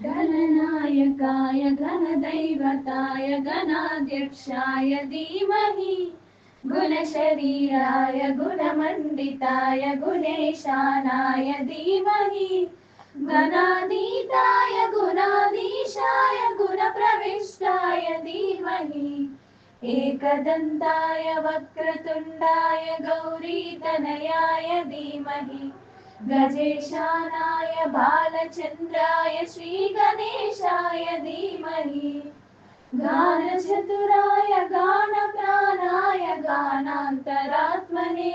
गणनायकाय गणदैवताय गणाध्यक्षाय धीमहि गुणशरीराय गुणमण्डिताय गुणेशानाय धीमहि गणातीताय गुणाधीशाय गुणप्रविष्टाय धीमहि एकदन्ताय वक्रतुण्डाय गौरीतनयाय धीमहि गजेशानाय बालचन्द्राय श्रीगणेशाय धीमहि गानचतुराय गानप्राणाय गानान्तरात्मने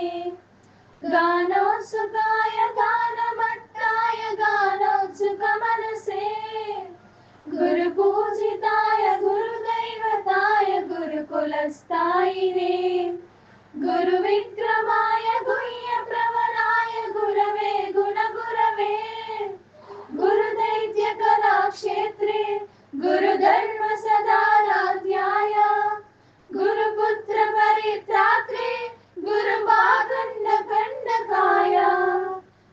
गानोत्सुकाय गानमट्टाय गानोत्सुकमनसे गुरुपूजिताय गुरुदैवताय गुरुकुलस्थायिने गुरुविक्रमाय गुह्यप्रवराय गुरवे गुणगुरवे गुरुदैत्यकलाक्षेत्रे गुरुधर्मसदाराध्याय गुरुपुत्रपरित्रात्रे गुरुवागण्डकण्डकाय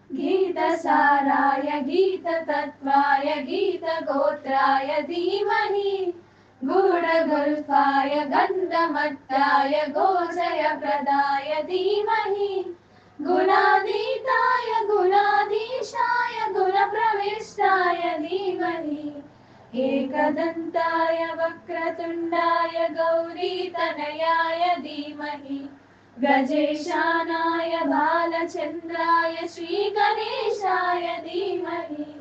गीतसाराय गीततत्त्वाय गीतगोत्राय धीमहि गूढगुल्फाय गन्धमट्टाय गोजयप्रदाय धीमहि गुणातीताय गुणाधीशाय गुणप्रविष्टाय धीमहि एकदन्ताय वक्रतुण्डाय गौरीतनयाय धीमहि गजेशानाय बालचन्द्राय श्रीगणेशाय धीमहि